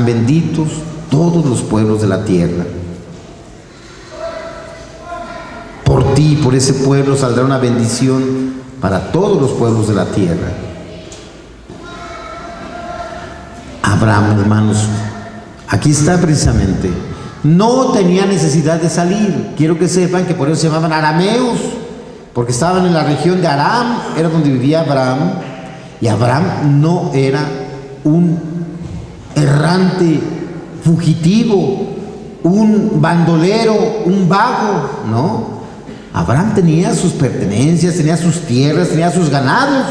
benditos todos los pueblos de la tierra. Por ti, por ese pueblo, saldrá una bendición para todos los pueblos de la tierra. Abraham, hermanos, aquí está precisamente. No tenía necesidad de salir. Quiero que sepan que por eso se llamaban arameos, porque estaban en la región de Aram, era donde vivía Abraham. Y Abraham no era un errante, fugitivo, un bandolero, un vago, no. Abraham tenía sus pertenencias, tenía sus tierras, tenía sus ganados.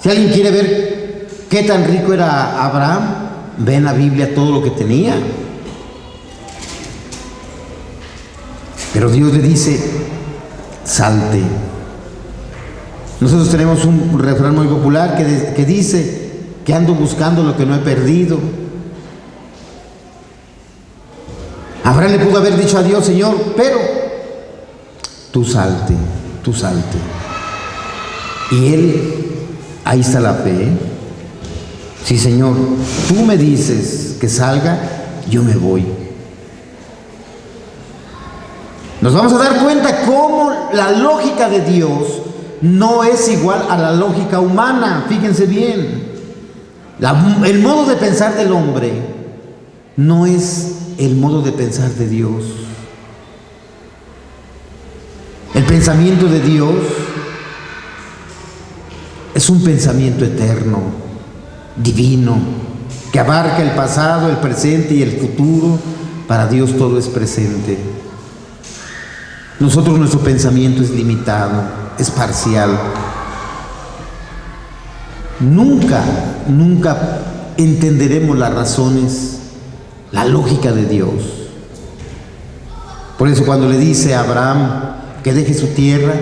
Si alguien quiere ver qué tan rico era Abraham, ve en la Biblia todo lo que tenía. Pero Dios le dice: salte. Nosotros tenemos un refrán muy popular que dice que ando buscando lo que no he perdido. Abraham le pudo haber dicho a Dios: Señor, pero tú salte, tú salte. Y él, ahí está la fe. Sí, Señor, tú me dices que salga, yo me voy. Nos vamos a dar cuenta cómo la lógica de Dios no es igual a la lógica humana. Fíjense bien, el modo de pensar del hombre no es el modo de pensar de Dios. El pensamiento de Dios es un pensamiento eterno, divino, que abarca el pasado, el presente y el futuro. Para Dios todo es presente. Nosotros, nuestro pensamiento es limitado, es parcial. Nunca entenderemos las razones, la lógica de Dios. Por eso cuando le dice a Abraham que deje su tierra,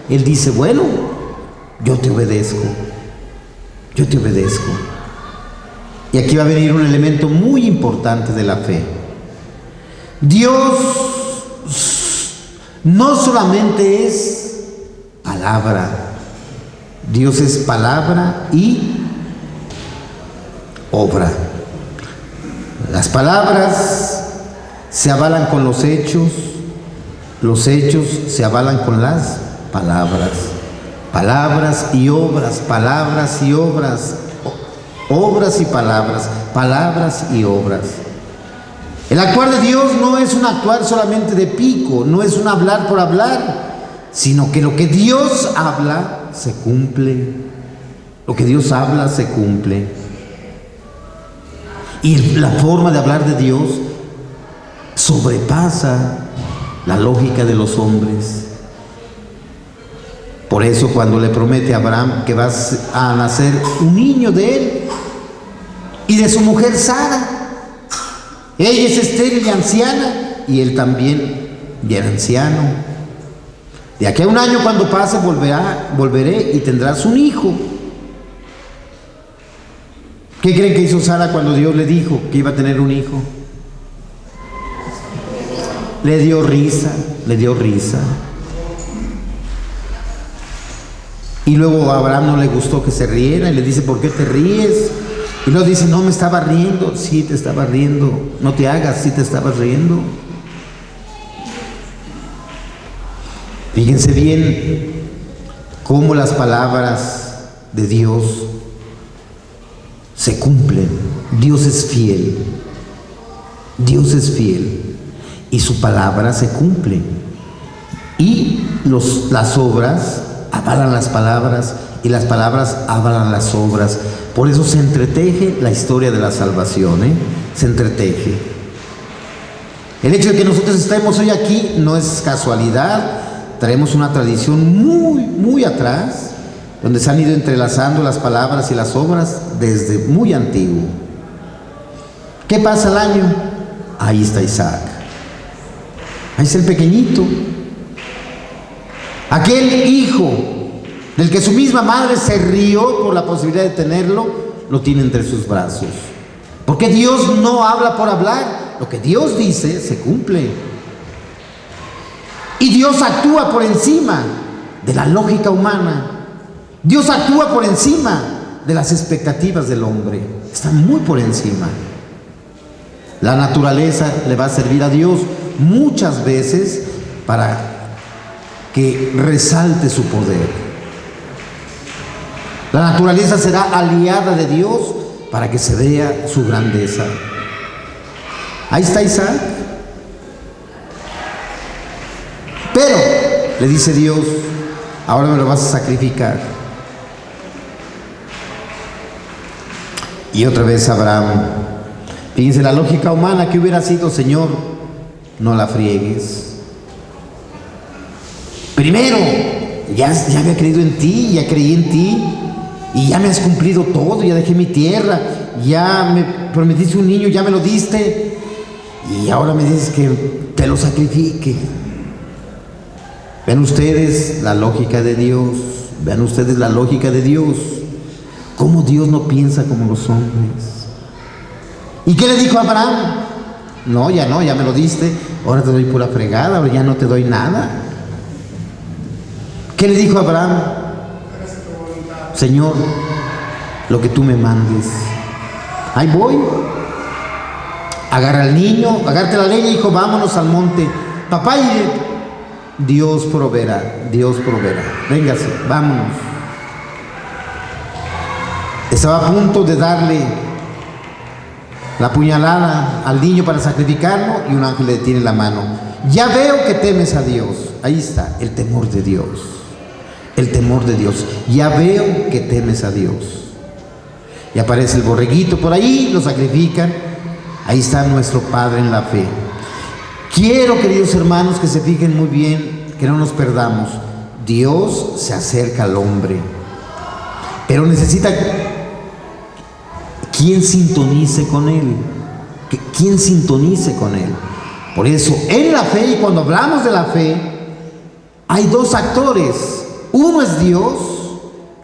él dice: bueno, yo te obedezco, yo te obedezco. Y aquí va a venir un elemento muy importante de la fe. Dios no solamente es palabra, Dios es palabra y obra. Las palabras se avalan con los hechos se avalan con las palabras. Palabras y obras, palabras y obras, obras y palabras, palabras y obras. El actuar de Dios no es un actuar solamente de pico, no es un hablar por hablar, sino que lo que Dios habla se cumple. Lo que Dios habla se cumple. Y la forma de hablar de Dios sobrepasa la lógica de los hombres. Por eso cuando le promete a Abraham que va a nacer un niño de él y de su mujer Sara, ella es estéril y anciana, y él también bien anciano. De aquí a un año, cuando pase, volveré y tendrás un hijo. ¿Qué creen que hizo Sara cuando Dios le dijo que iba a tener un hijo? Le dio risa, le dio risa. Y luego a Abraham no le gustó que se riera y le dice: ¿por qué te ríes? Y luego dice: no, me estaba riendo. Sí, te estaba riendo. No te hagas, sí te estabas riendo. Fíjense bien cómo las palabras de Dios se cumplen. Dios es fiel. Dios es fiel. Y su palabra se cumple. Y las obras avalan las palabras, y las palabras avalan las obras. Por eso se entreteje la historia de la salvación, se entreteje. El hecho de que nosotros estemos hoy aquí no es casualidad. Traemos una tradición muy atrás, donde se han ido entrelazando las palabras y las obras desde muy antiguo. ¿Qué pasa al año? Ahí está Isaac. Ahí está el pequeñito. Aquel hijo del que su misma madre se rió por la posibilidad de tenerlo, lo tiene entre sus brazos. Porque Dios no habla por hablar. Lo que Dios dice se cumple. Y Dios actúa por encima de la lógica humana. Dios actúa por encima de las expectativas del hombre. Está muy por encima. La naturaleza le va a servir a Dios muchas veces para que resalte su poder. La naturaleza será aliada de Dios para que se vea su grandeza. Ahí está Isaac. Pero, le dice Dios, ahora me lo vas a sacrificar. Y otra vez Abraham. Fíjense, la lógica humana que hubiera sido: Señor, no la friegues. Primero, ya había creído en ti, ya creí en ti, y ya me has cumplido todo, ya dejé mi tierra, ya me prometiste un niño, ya me lo diste, y ahora me dices que te lo sacrifique. Vean ustedes la lógica de Dios, vean ustedes la lógica de Dios, cómo Dios no piensa como los hombres. ¿Y qué le dijo a Abraham? No, ya me lo diste, ahora te doy pura fregada, ahora ya no te doy nada. ¿Qué le dijo a Abraham? Señor, lo que tú me mandes. Ahí voy. Agarra al niño, agárrate la leña, hijo, vámonos al monte. Papá, y Dios proveerá, Dios proveerá. Véngase, vámonos. Estaba a punto de darle la puñalada al niño para sacrificarlo, y un ángel le detiene la mano. Ya veo que temes a Dios. Ahí está, el temor de Dios. El temor de Dios. Ya veo que temes a Dios. Y aparece el borreguito por ahí, lo sacrifican. Ahí está nuestro Padre en la fe. Quiero, queridos hermanos, que se fijen muy bien, que no nos perdamos. Dios se acerca al hombre, pero necesita quien sintonice con Él. Quien sintonice con Él. Por eso, en la fe, y cuando hablamos de la fe, hay dos actores. Uno es Dios,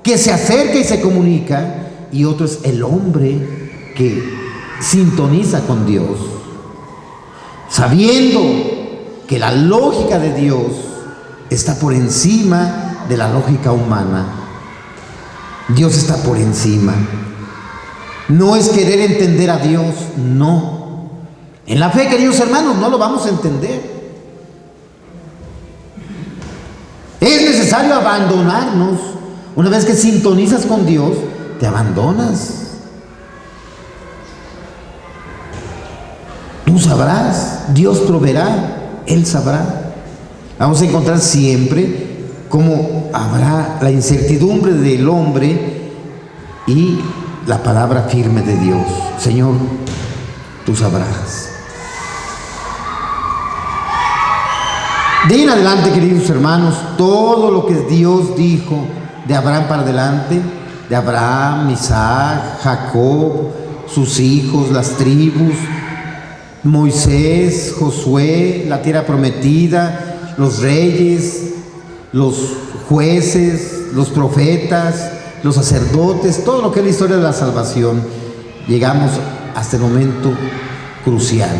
que se acerca y se comunica, y otro es el hombre que sintoniza con Dios, sabiendo que la lógica de Dios está por encima de la lógica humana. Dios está por encima. No es querer entender a Dios, no. En la fe, queridos hermanos, no lo vamos a entender. Es necesario abandonarnos. Una vez que sintonizas con Dios, te abandonas. Tú sabrás, Dios proveerá, Él sabrá. Vamos a encontrar siempre cómo habrá la incertidumbre del hombre y la palabra firme de Dios. Señor, tú sabrás. De ahí en adelante, queridos hermanos, todo lo que Dios dijo de Abraham para adelante, de Abraham, Isaac, Jacob, sus hijos, las tribus, Moisés, Josué, la tierra prometida, los reyes, los jueces, los profetas, los sacerdotes, todo lo que es la historia de la salvación, llegamos hasta el momento crucial,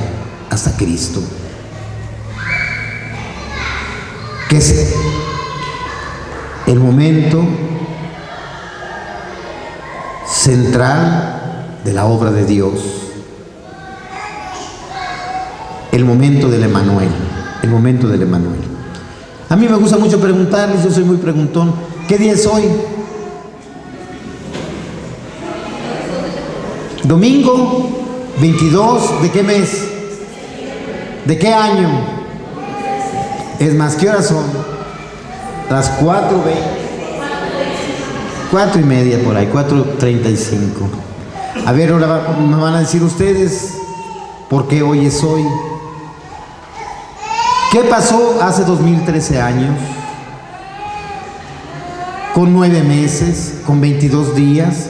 hasta Cristo, que es el momento central de la obra de Dios, el momento del Emanuel, el momento del Emanuel. A mí me gusta mucho preguntarles, yo soy muy preguntón. ¿Qué día es hoy? Domingo 22, ¿de qué mes? ¿De qué año? Es más, ¿qué horas son? Las 4:20. 4:30 por ahí, 4:35. A ver, ahora me van a decir ustedes por qué hoy es hoy. ¿Qué pasó hace 2013 años? Con 9 meses, con 22 días,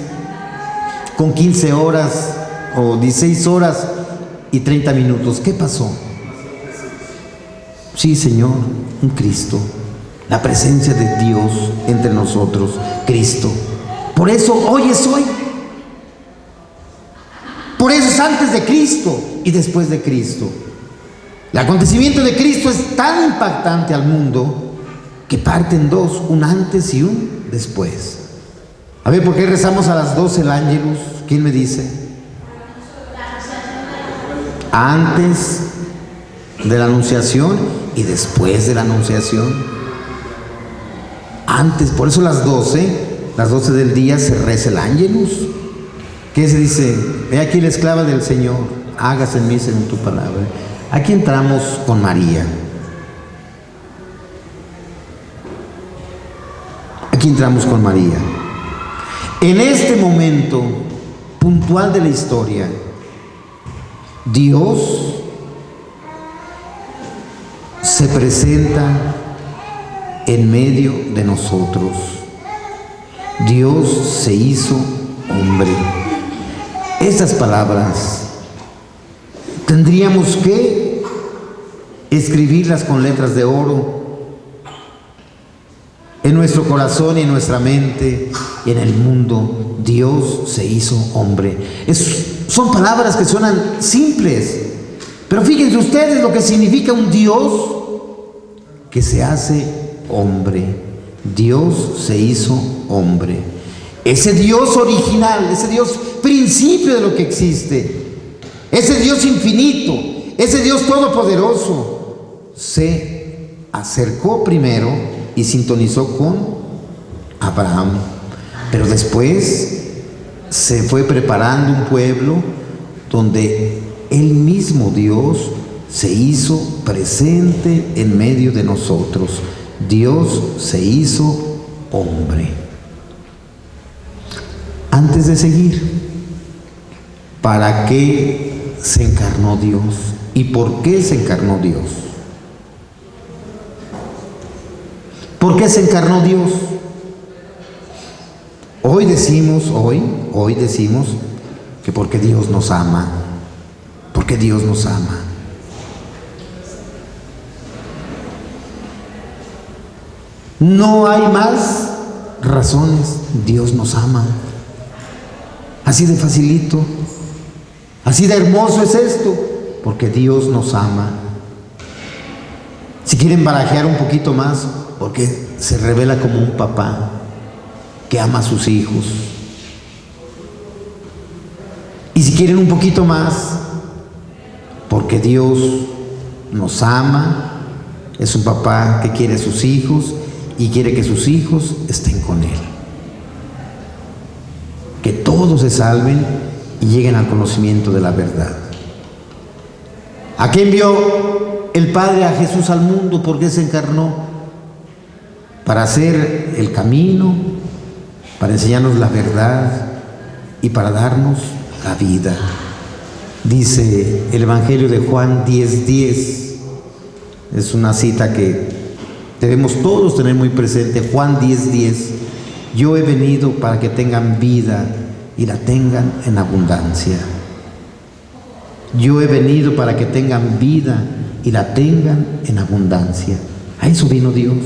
con 15 horas o 16 horas y 30 minutos. ¿Qué pasó? Sí, Señor, un Cristo. La presencia de Dios entre nosotros, Cristo. Por eso hoy es hoy. Por eso es antes de Cristo y después de Cristo. El acontecimiento de Cristo es tan impactante al mundo que parte en dos, un antes y un después. A ver, ¿por qué rezamos a las 12 el Ángelus? ¿Quién me dice? antes de la anunciación y después de la anunciación. Antes, por eso las 12 del día se reza el Ángelus. ¿Qué se dice? He aquí la esclava del Señor, hágase en mí según tu palabra. Aquí entramos con María. Aquí entramos con María. En este momento puntual de la historia, Dios se presenta en medio de nosotros. Dios se hizo hombre. Estas palabras tendríamos que escribirlas con letras de oro en nuestro corazón y en nuestra mente y en el mundo. Dios se hizo hombre. Son palabras que suenan simples, pero fíjense ustedes lo que significa un Dios que se hace hombre. Dios se hizo hombre. Ese Dios original, ese Dios principio de lo que existe, ese Dios infinito, ese Dios todopoderoso, se acercó primero y sintonizó con Abraham, pero después se fue preparando un pueblo donde el mismo Dios se hizo presente en medio de nosotros. Dios se hizo hombre. Antes de seguir, ¿para qué se encarnó Dios? ¿Y por qué se encarnó Dios? ¿Por qué se encarnó Dios? Hoy decimos que porque Dios nos ama, porque Dios nos ama. No hay más razones. Dios nos ama. Así de facilito, así de hermoso es esto, porque Dios nos ama. Si quieren barajear un poquito más, porque se revela como un papá que ama a sus hijos. Y si quieren un poquito más, porque Dios nos ama, es un papá que quiere a sus hijos y quiere que sus hijos estén con Él. Que todos se salven y lleguen al conocimiento de la verdad. ¿A qué envió el Padre a Jesús al mundo? ¿Por qué se encarnó? Para hacer el camino, para enseñarnos la verdad y para darnos la vida. Dice el Evangelio de Juan 10:10. Es una cita que debemos todos tener muy presente. Juan 10:10. Yo he venido para que tengan vida y la tengan en abundancia. Yo he venido para que tengan vida y la tengan en abundancia. A eso vino Dios,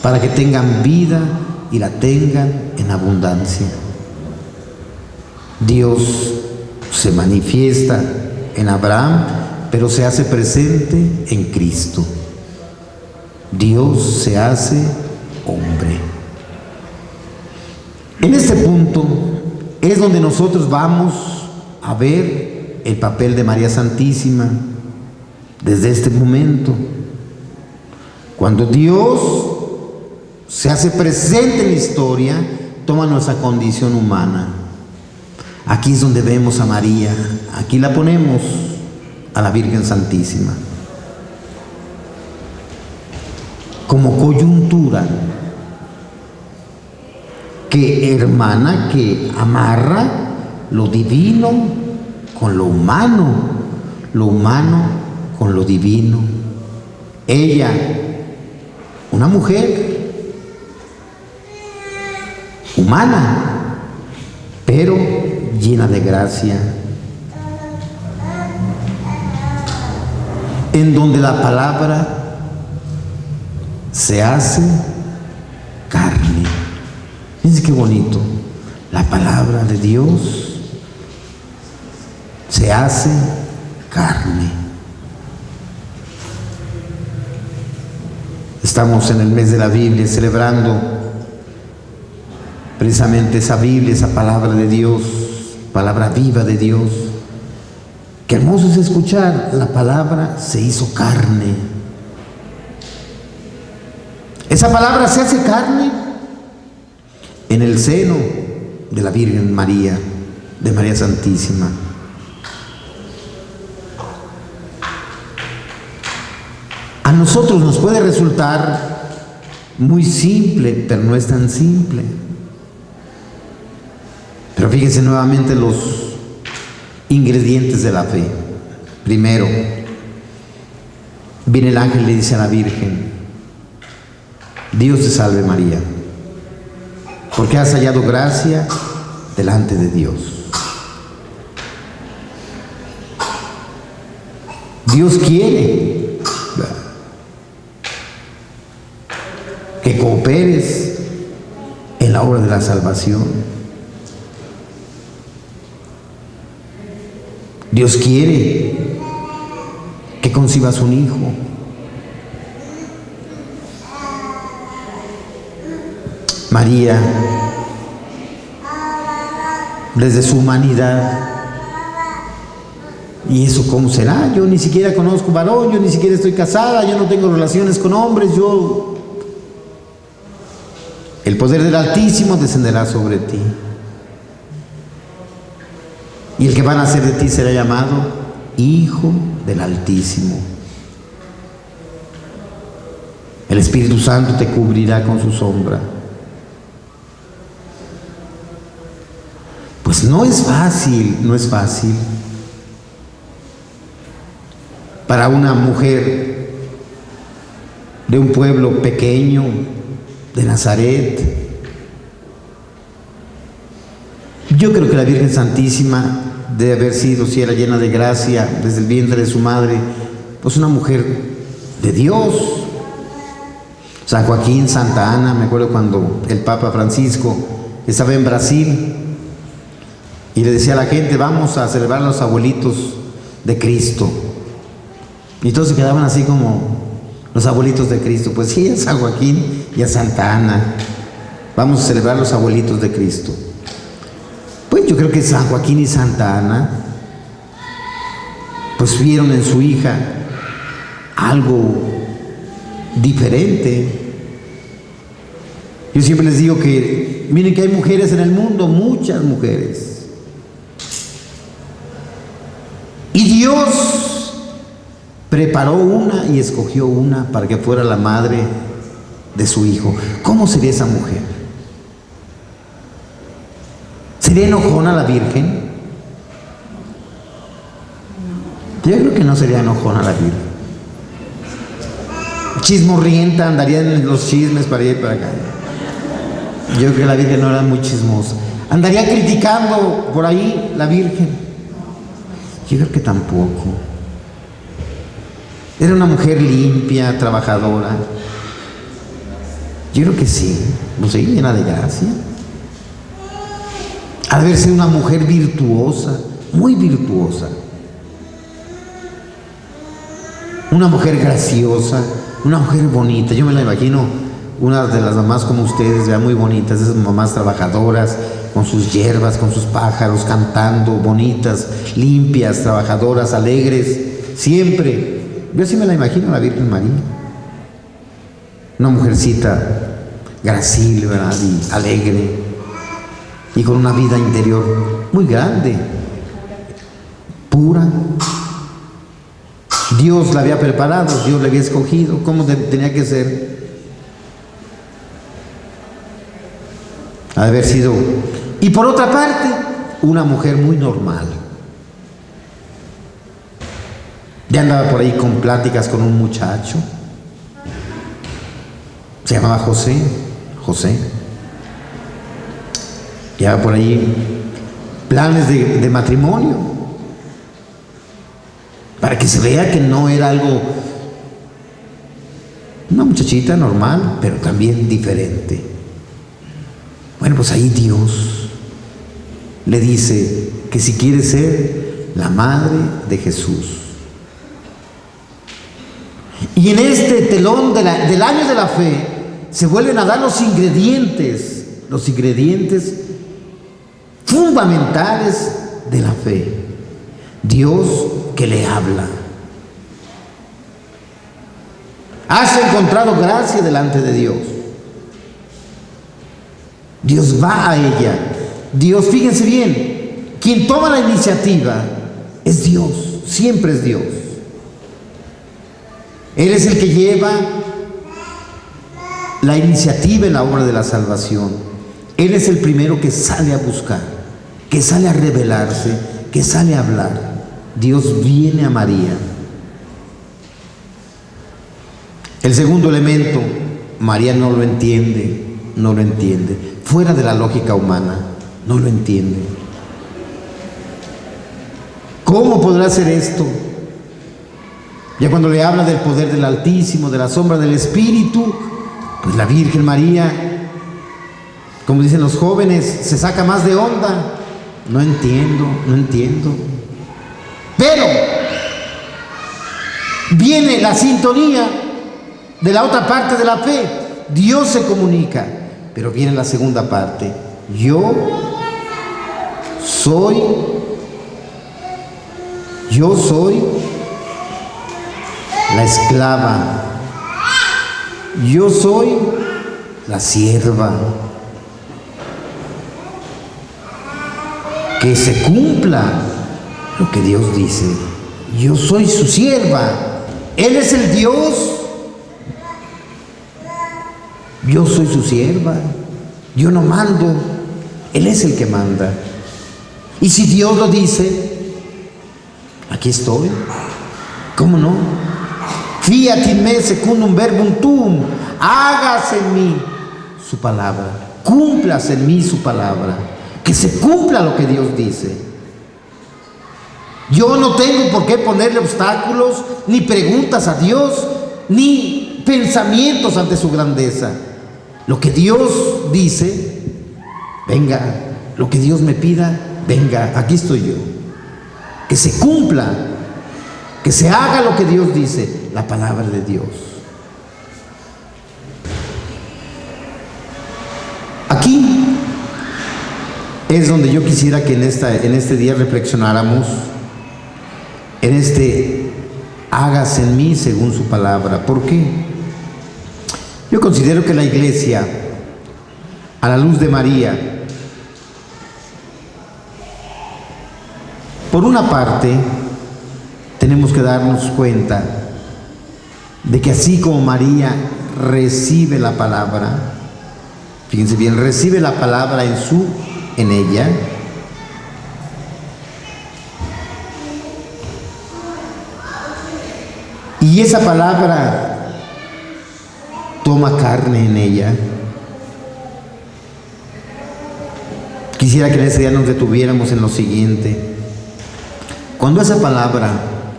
para que tengan vida y la tengan en abundancia. Dios se manifiesta en Abraham, pero se hace presente en Cristo. Dios se hace hombre. En este punto es donde nosotros vamos a ver el papel de María Santísima desde este momento. Cuando Dios se hace presente en la historia, toma nuestra condición humana. Aquí es donde vemos a María, aquí la ponemos a la Virgen Santísima como coyuntura que hermana, que amarra lo divino con lo humano con lo divino. Ella, una mujer humana, pero llena de gracia, en donde la palabra se hace carne. Fíjense qué bonito. La palabra de Dios se hace carne. Estamos en el mes de la Biblia celebrando precisamente esa Biblia, esa palabra de Dios, palabra viva de Dios. Qué hermoso es escuchar, la palabra se hizo carne. Esa palabra se hace carne en el seno de la Virgen María, de María Santísima. A nosotros nos puede resultar muy simple, pero no es tan simple. Pero fíjense nuevamente los ingredientes de la fe. Primero, viene el ángel y le dice a la Virgen: Dios te salve María, porque has hallado gracia delante de Dios. Dios quiere que cooperes en la obra de la salvación. Dios quiere que concibas un hijo. María, desde su humanidad, ¿y eso cómo será? Yo ni siquiera conozco varón, yo ni siquiera estoy casada, yo no tengo relaciones con hombres, el poder del Altísimo descenderá sobre ti. Y el que va a nacer de ti será llamado Hijo del Altísimo. El Espíritu Santo te cubrirá con su sombra. Pues no es fácil para una mujer de un pueblo pequeño, de Nazaret. Yo creo que la Virgen Santísima debe haber sido, si era llena de gracia desde el vientre de su madre, pues una mujer de Dios. San Joaquín, Santa Ana, me acuerdo cuando el Papa Francisco estaba en Brasil y le decía a la gente: vamos a celebrar a los abuelitos de Cristo. Y todos se quedaban así como: los abuelitos de Cristo. Pues sí, a San Joaquín y a Santa Ana vamos a celebrar a los abuelitos de Cristo. Pues yo creo que San Joaquín y Santa Ana pues vieron en su hija algo diferente. Yo siempre les digo que miren que hay mujeres en el mundo, muchas mujeres, y Dios preparó una y escogió una para que fuera la madre de su hijo. ¿Cómo sería esa mujer? ¿Sería enojona la Virgen? Yo creo que no sería enojona la Virgen. Chismorrienta, andaría en los chismes para allá y para acá. Yo creo que la Virgen no era muy chismosa. Andaría criticando por ahí la Virgen. Yo creo que tampoco. Era una mujer limpia, trabajadora. Yo creo que sí, pues sí, llena de gracia. Al verse una mujer virtuosa, muy virtuosa. Una mujer graciosa, una mujer bonita. Yo me la imagino, una de las mamás como ustedes, vean, muy bonitas, esas mamás trabajadoras, con sus hierbas, con sus pájaros, cantando, bonitas, limpias, trabajadoras, alegres, siempre. Yo sí me la imagino a la Virgen María. Una mujercita gracil, ¿verdad? Y alegre, y con una vida interior muy grande, pura. Dios la había preparado, Dios la había escogido. ¿Cómo tenía que ser? Ha de haber sido. Y por otra parte, una mujer muy normal. Ya andaba por ahí con pláticas con un muchacho. Se llamaba José. Llevaba por ahí planes de matrimonio, para que se vea que no era algo, una muchachita normal, pero también diferente. Bueno, pues ahí Dios le dice que si quiere ser la madre de Jesús. Y en este telón del año de la fe se vuelven a dar los ingredientes fundamentales de la fe. Dios que le habla. Has encontrado gracia delante de Dios. Dios va a ella. Dios, fíjense bien, quien toma la iniciativa es Dios, siempre es Dios. Él es el que lleva la iniciativa en la obra de la salvación. Él es el primero que sale a buscar, que sale a revelarse, que sale a hablar. Dios viene a María. El segundo elemento, María no lo entiende, no lo entiende. Fuera de la lógica humana, no lo entiende. ¿Cómo podrá ser esto? Ya cuando le habla del poder del Altísimo, de la sombra del Espíritu, pues la Virgen María, como dicen los jóvenes, se saca más de onda. No entiendo, no entiendo. Pero viene la sintonía de la otra parte de la fe. Dios se comunica, pero viene la segunda parte. Yo soy la esclava. Yo soy la sierva. Que se cumpla lo que Dios dice. Yo soy su sierva. Él es el Dios. Yo soy su sierva. Yo no mando. Él es el que manda. Y si Dios lo dice, aquí estoy. ¿Cómo no? Fiat in me secundum verbum tuum. Hágase en mí su palabra. Cúmplase en mí su palabra. Que se cumpla lo que Dios dice. Yo no tengo por qué ponerle obstáculos, ni preguntas a Dios, ni pensamientos ante su grandeza. Lo que Dios dice, venga. Lo que Dios me pida, venga, aquí estoy yo. Que se cumpla, que se haga lo que Dios dice, la palabra de Dios. Aquí es donde yo quisiera que en este día reflexionáramos, en este hágase en mí según su palabra. ¿Por qué? Yo considero que la Iglesia, a la luz de María, por una parte, tenemos que darnos cuenta de que así como María recibe la palabra, fíjense bien, recibe la palabra en ella, y esa palabra toma carne en ella. Quisiera que en ese día nos detuviéramos en lo siguiente. Cuando esa palabra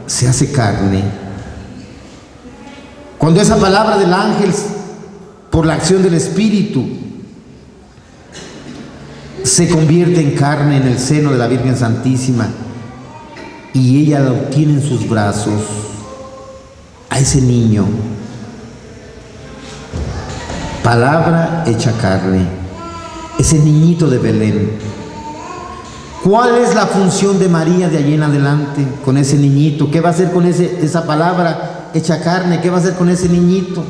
se hace carne, cuando esa palabra del ángel, por la acción del Espíritu, se convierte en carne en el seno de la Virgen Santísima y ella lo tiene en sus brazos, a ese niño, palabra hecha carne, ese niñito de Belén. ¿Cuál es la función de María de allí en adelante con ese niñito? ¿Qué va a hacer con esa palabra hecha carne? ¿Qué va a hacer con ese niñito?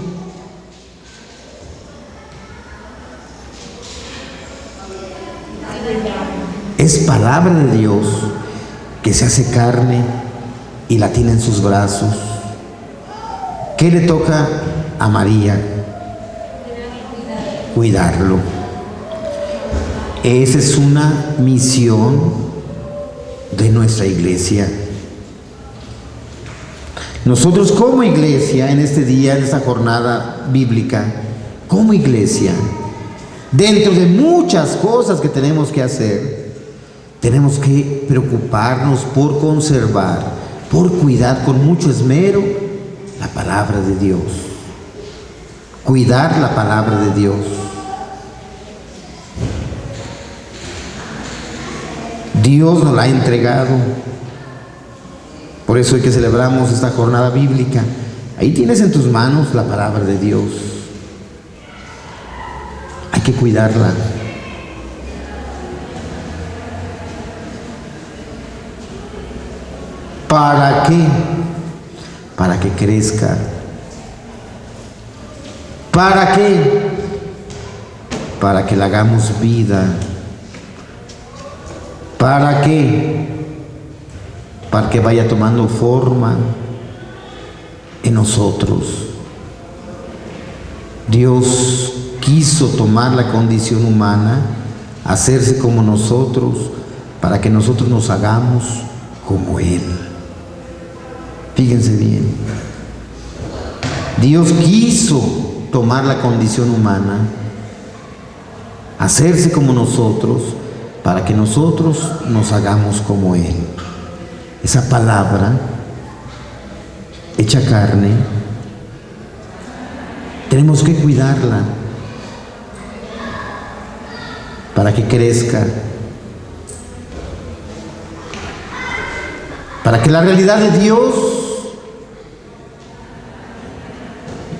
Es palabra de Dios que se hace carne y la tiene en sus brazos. ¿Qué le toca a María? Cuidarlo. Esa es una misión de nuestra iglesia. Nosotros como iglesia, en este día, en esta jornada bíblica, como iglesia, dentro de muchas cosas que tenemos que hacer, tenemos que preocuparnos por conservar, por cuidar con mucho esmero la palabra de Dios. Cuidar la palabra de Dios. Dios nos la ha entregado. Por eso hoy que celebramos esta jornada bíblica, ahí tienes en tus manos la palabra de Dios. Hay que cuidarla. ¿Para qué? Para que crezca. ¿Para qué? Para que le hagamos vida. ¿Para qué? Para que vaya tomando forma en nosotros. Dios quiso tomar la condición humana, hacerse como nosotros, para que nosotros nos hagamos como Él. Fíjense bien. Dios quiso tomar la condición humana, hacerse como nosotros, para que nosotros nos hagamos como Él. Esa palabra hecha carne, tenemos que cuidarla para que crezca, para que la realidad de Dios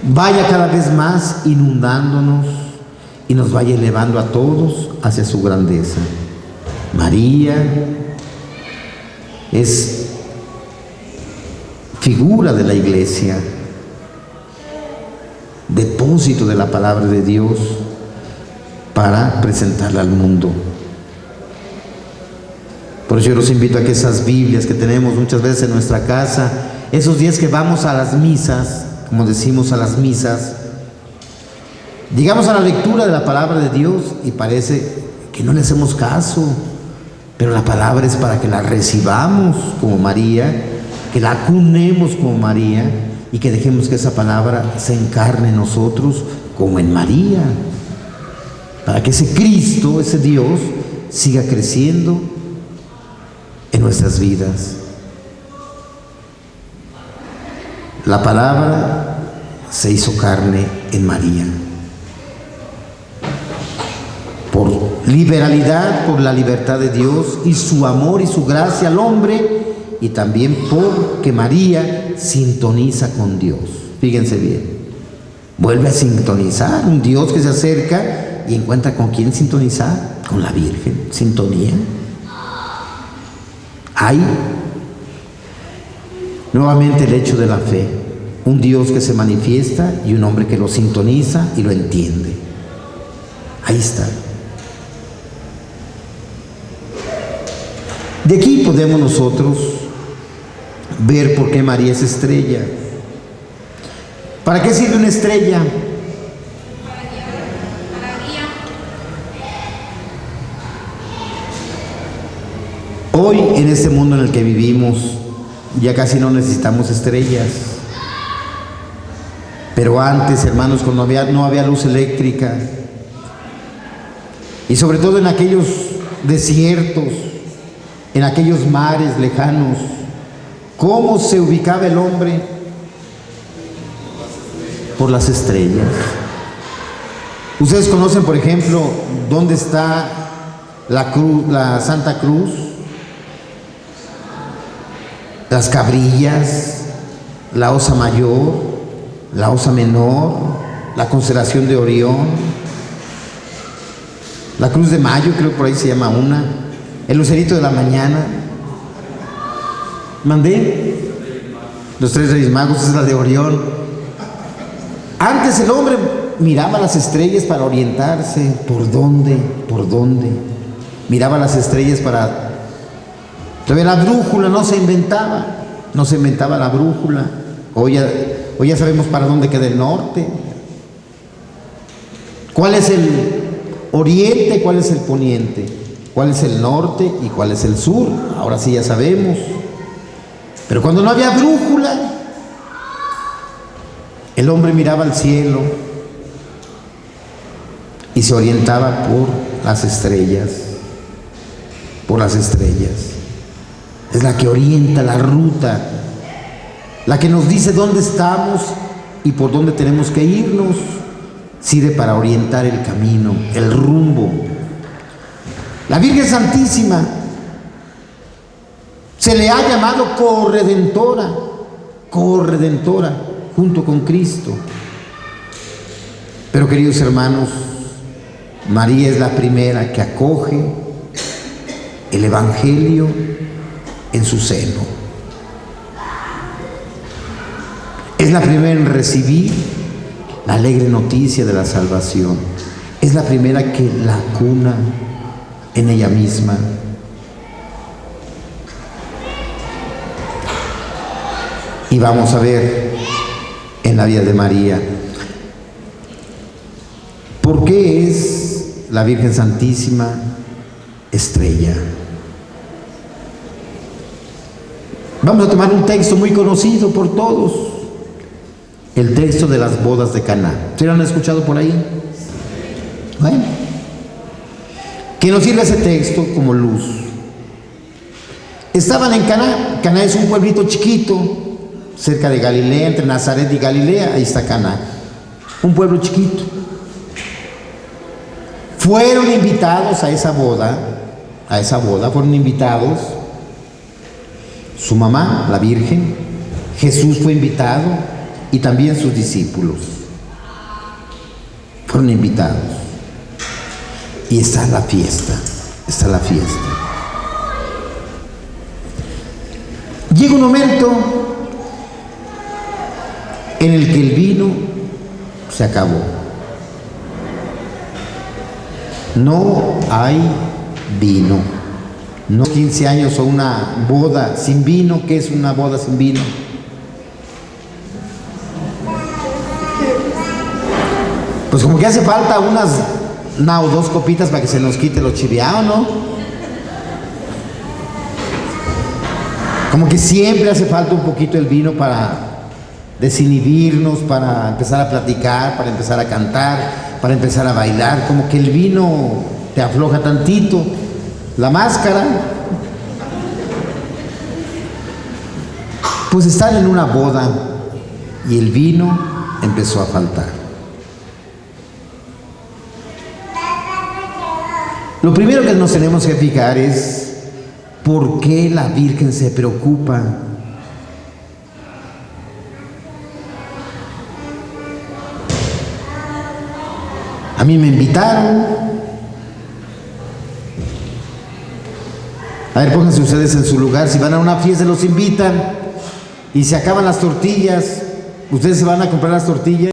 vaya cada vez más inundándonos y nos vaya elevando a todos hacia su grandeza. María es figura de la iglesia, depósito de la palabra de Dios para presentarla al mundo. Por eso yo los invito a que esas Biblias que tenemos muchas veces en nuestra casa, esos días que vamos a las misas, como decimos a las misas, llegamos a la lectura de la palabra de Dios y parece que no le hacemos caso, pero la palabra es para que la recibamos como María, que la acunemos como María y que dejemos que esa palabra se encarne en nosotros como en María, para que ese Cristo, ese Dios, siga creciendo en nuestras vidas. La palabra se hizo carne en María. Por liberalidad, por la libertad de Dios y su amor y su gracia al hombre, y también porque María sintoniza con Dios. Fíjense bien, vuelve a sintonizar, un Dios que se acerca y encuentra con quién sintonizar, con la Virgen, sintonía. Hay nuevamente el hecho de la fe, un Dios que se manifiesta y un hombre que lo sintoniza y lo entiende. Ahí está. De aquí podemos nosotros ver por qué María es estrella. ¿Para qué sirve una estrella? Hoy, en este mundo en el que vivimos, ya casi no necesitamos estrellas. Pero antes, hermanos, cuando no había luz eléctrica, y sobre todo en aquellos desiertos, en aquellos mares lejanos, ¿cómo se ubicaba el hombre? Por las estrellas. Ustedes conocen, por ejemplo, dónde está la cruz, la Santa Cruz, las Cabrillas, la Osa Mayor, la Osa Menor, la constelación de Orión, la Cruz de Mayo, creo que por ahí se llama una, el Lucerito de la Mañana. ¿Mandé? Los tres Reyes Magos, esa es la de Orión. Antes el hombre miraba las estrellas para orientarse. ¿Por dónde? ¿Por dónde? Miraba las estrellas para... Todavía la brújula no se inventaba. No se inventaba la brújula. Hoy ya sabemos para dónde queda el norte. ¿Cuál es el oriente? ¿Cuál es el poniente? ¿Cuál es el norte y cuál es el sur? Ahora sí ya sabemos. Pero cuando no había brújula, el hombre miraba al cielo y se orientaba por las estrellas. Por las estrellas. Es la que orienta la ruta, la que nos dice dónde estamos y por dónde tenemos que irnos. Sirve para orientar el camino, el rumbo. La Virgen Santísima se le ha llamado corredentora, corredentora, junto con Cristo. Pero, queridos hermanos, María es la primera que acoge el Evangelio en su seno. Es la primera en recibir la alegre noticia de la salvación. Es la primera que la cuna en ella misma. Y vamos a ver en la vida de María, ¿por qué es la Virgen Santísima estrella? Vamos a tomar un texto muy conocido por todos, el texto de las bodas de Caná. ¿Se lo han escuchado por ahí? Bueno, que nos sirve ese texto como luz. Estaban en Caná. Caná es un pueblito chiquito cerca de Galilea, entre Nazaret y Galilea. Ahí está Caná, un pueblo chiquito. Fueron invitados a esa boda, fueron invitados su mamá, la Virgen, Jesús fue invitado y también sus discípulos fueron invitados. Y está la fiesta, Llega un momento en el que el vino se acabó. No hay vino. No 15 años o una boda sin vino. ¿Qué es una boda sin vino? Pues como que hace falta una o dos copitas para que se nos quite lo chiviao, ¿no? Como que siempre hace falta un poquito el vino para desinhibirnos, para empezar a platicar, para empezar a cantar, para empezar a bailar. Como que el vino te afloja tantito la máscara. Pues están en una boda y el vino empezó a faltar. Lo primero que nos tenemos que fijar es por qué la Virgen se preocupa. A mí me invitaron. A ver, pónganse ustedes en su lugar. Si van a una fiesta, los invitan y se acaban las tortillas. Ustedes se van a comprar las tortillas.